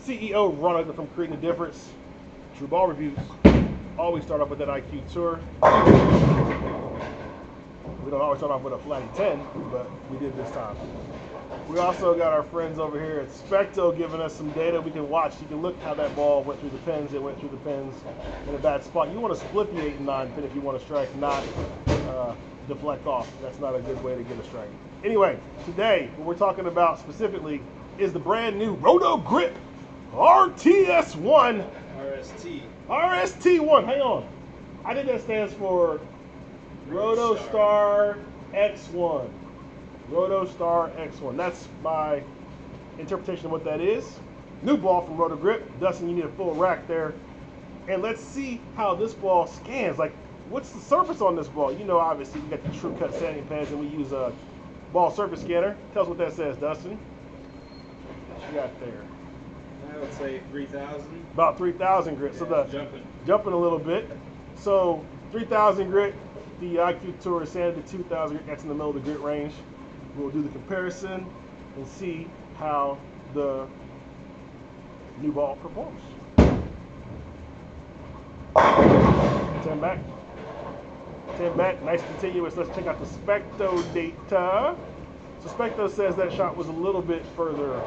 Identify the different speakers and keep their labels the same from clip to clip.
Speaker 1: CEO Roto from Creating the Difference. TruBall reviews. Always start off with that IQ Tour. We don't always start off with a flatty 10, but we did this time. We also got our friends over here at Specto giving us some data we can watch. You can look how that ball went through the pins. It went through the pins in a bad spot. You want to split the 8 and 9 pin if you want to strike, not deflect off. That's not a good way to get a strike. Anyway, today what we're talking about specifically is the brand new Roto Grip RST RST1. Hang on. I think that stands for Roto Star X1. Roto Star X1. That's my interpretation of what that is. New ball from Roto Grip. Dustin, you need a full rack there. And let's see how this ball scans. Like, what's the surface on this ball? You know, obviously, we got the True Cut sanding pads and we use a ball surface scanner. Tell us what that says, Dustin. What you got there?
Speaker 2: I would say 3,000.
Speaker 1: About 3,000 grit.
Speaker 2: Yeah,
Speaker 1: So the jumping a little bit. So 3,000 grit. The IQ Tour is sanded to 2,000 grit. That's in the middle of the grit range. We'll do the comparison and see how the new ball performs. 10 back. 10 back. Nice continuous. Let's check out the Specto data. So Specto says that shot was a little bit further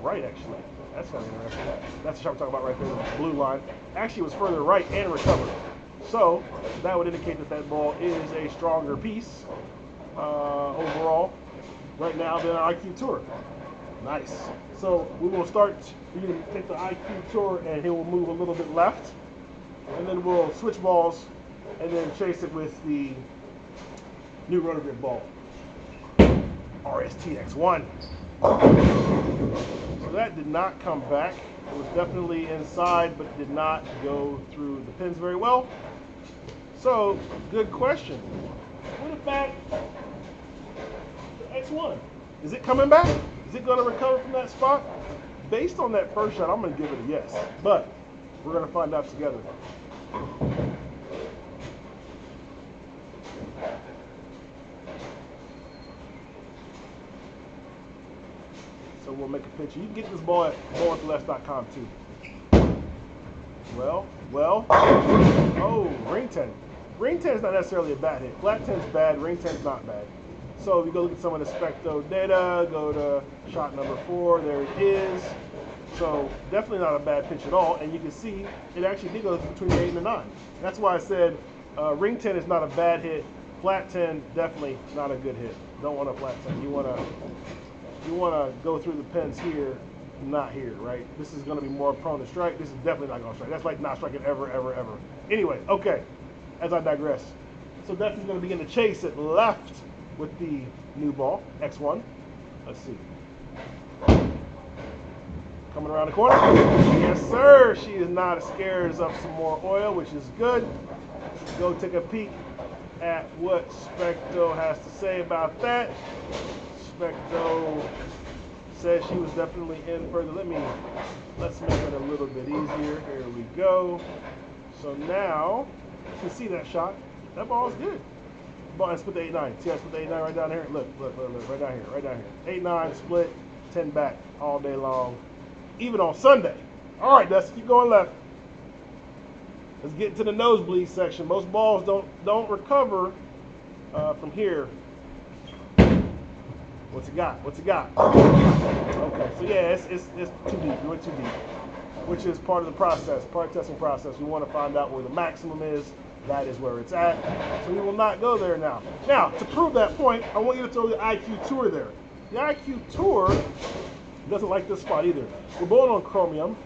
Speaker 1: right, actually. That's kind of interesting. That's the shot we're talking about right there, the blue line. Actually, it was further right and recovered. So that would indicate that that ball is a stronger piece overall right now than our IQ Tour. Nice. So we will start. We're going to take the IQ Tour and he will move a little bit left. And then we'll switch balls and then chase it with the new Roto Grip ball. RST X1. So that did not come back. It was definitely inside, but did not go through the pins very well. So, good question. What about the X1? Is it coming back? Is it going to recover from that spot? Based on that first shot, I'm going to give it a yes. But we're going to find out together. So we'll make a picture. You can get this ball at ballatheleft.com too. Well. Oh, ring 10. Ring 10 is not necessarily a bad hit. Flat 10 is bad, ring 10 is not bad. So if you go look at some of the Specto data, go to shot number 4, there it is. So definitely not a bad pitch at all. And you can see it actually did go between the 8 and the 9. That's why I said ring 10 is not a bad hit. Flat 10, definitely not a good hit. Don't want a flat 10. You want to go through the pins here, not here, right? This is going to be more prone to strike. This is definitely not going to strike. That's like not striking ever. Anyway, okay, as I digress. So Dustin's going to begin to chase it left with the new ball, X1. Let's see. Coming around the corner. Yes, sir. She is not scared of some more oil, which is good. Go take a peek at what Specto has to say about that. Specto says she was definitely in further. Let's make it a little bit easier. Here we go. So now you can see that shot. That ball is good. Ball and split the 8-9. See, I split the 8-9 right down here. Look, right down here. 8-9 split, 10 back all day long, even on Sunday. All right, Dustin, keep going left. Let's get into the nosebleed section. Most balls don't recover from here. What's it got? Okay, so yeah, it's too deep. You went too deep, which is part of the process, part of the testing process. We want to find out where the maximum is. That is where it's at. So we will not go there now. Now, to prove that point, I want you to throw the IQ Tour there. The IQ Tour doesn't like this spot either. We're bowling on chromium.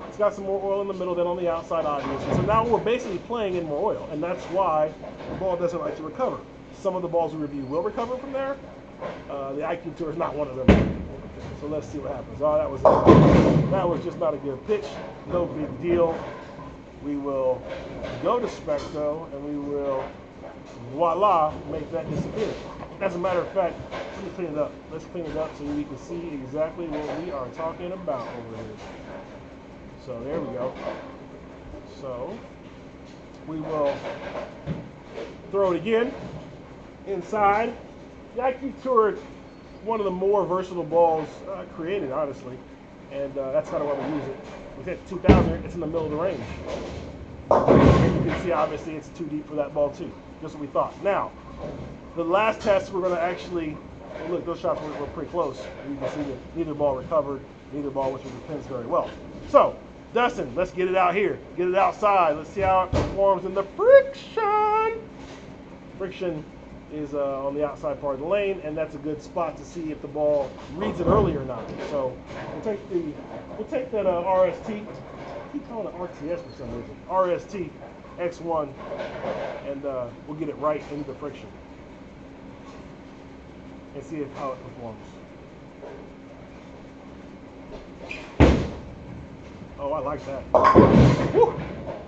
Speaker 1: It's got some more oil in the middle than on the outside, obviously. So now we're basically playing in more oil, and that's why the ball doesn't like to recover. Some of the balls we review will recover from there. The IQ Tour is not one of them. So let's see what happens. Oh, that was just not a good pitch. No big deal. We will go to Specto and we will, voila, make that disappear. As a matter of fact, let me clean it up. Let's clean it up so we can see exactly what we are talking about over here. So there we go. So we will throw it again inside. The IQ Tour, one of the more versatile balls created, honestly. and that's kind of why we use it. We hit 2,000, it's in the middle of the range. And you can see obviously it's too deep for that ball too, just what we thought. Now, the last test we're going to actually, look, those shots were pretty close. You can see that neither ball recovered, neither ball went through the pins very well. So, Dustin, let's get it out here. Get it outside. Let's see how it performs in the friction. Friction is on the outside part of the lane, and that's a good spot to see if the ball reads it early or not. So we'll take that RST. I keep calling it RTS for some reason. RST X1, and we'll get it right into the friction and see how it performs. Oh, I like that. Woo,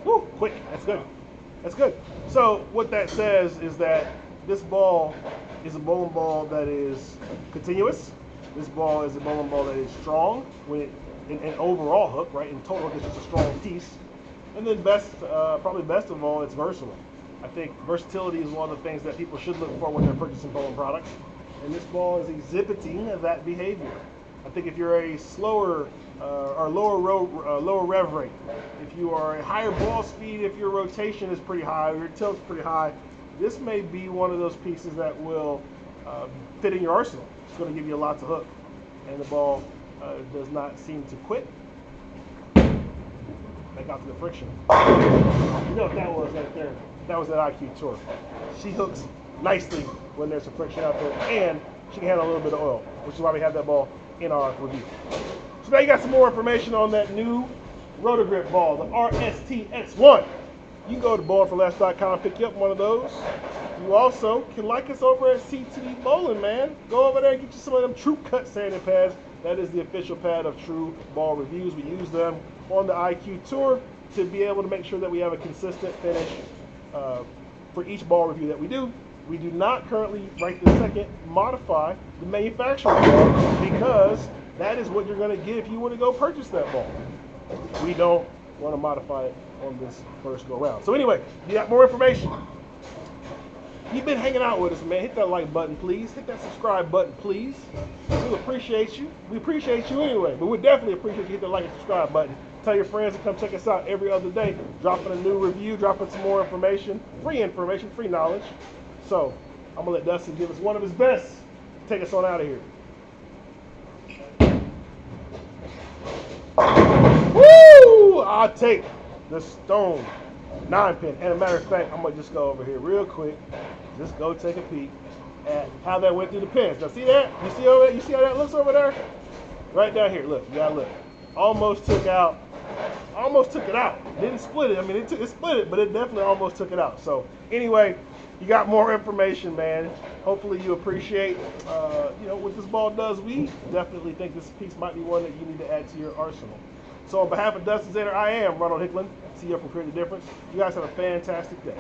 Speaker 1: woo, quick. That's good. That's good. So what that says is that this ball is a bowling ball that is continuous. This ball is a bowling ball that is strong when it, in overall hook, right? In total, it's just a strong piece. And then probably best of all, it's versatile. I think versatility is one of the things that people should look for when they're purchasing bowling products. And this ball is exhibiting that behavior. I think if you're a slower or lower rev rate, if you are a higher ball speed, if your rotation is pretty high, or your tilt's pretty high, this may be one of those pieces that will fit in your arsenal. It's going to give you lots of hook, and the ball does not seem to quit. Back out to the friction. You know what that was right there? That was that IQ Tour. She hooks nicely when there's some friction out there, and she can handle a little bit of oil, which is why we have that ball in our review. So now you got some more information on that new Roto Grip ball, the RST X1. You can go to bowlingforless.com and pick you up one of those. You also can like us over at CTD Bowling, man. Go over there and get you some of them True Cut sanding pads. That is the official pad of TruBall Reviews. We use them on the IQ Tour to be able to make sure that we have a consistent finish for each ball review that we do. We do not currently, right this second, modify the manufacturer ball because that is what you're going to get if you want to go purchase that ball. We don't want to modify it on this first go round. So anyway, you got more information. You've been hanging out with us, man. Hit that like button, please. Hit that subscribe button, please. We appreciate you. We appreciate you anyway, but we definitely appreciate you hit that like and subscribe button. Tell your friends to come check us out every other day, dropping a new review, dropping some more information, free knowledge. So I'm gonna let Dustin give us one of his best. Take us on out of here. Woo! I'll take the stone 9-pin. And a matter of fact, I'm gonna just go over here real quick. Just go take a peek at how that went through the pins. Now see that? You see over there? You see how that looks over there? Right down here. Look, you gotta look. Almost took it out. Didn't split it. I mean, it split it, but it definitely almost took it out. So anyway, you got more information, man. Hopefully you appreciate, what this ball does. We definitely think this piece might be one that you need to add to your arsenal. So on behalf of Dustin Zader, I am Ronald Hickland, CEO from Create the Difference. You guys have a fantastic day.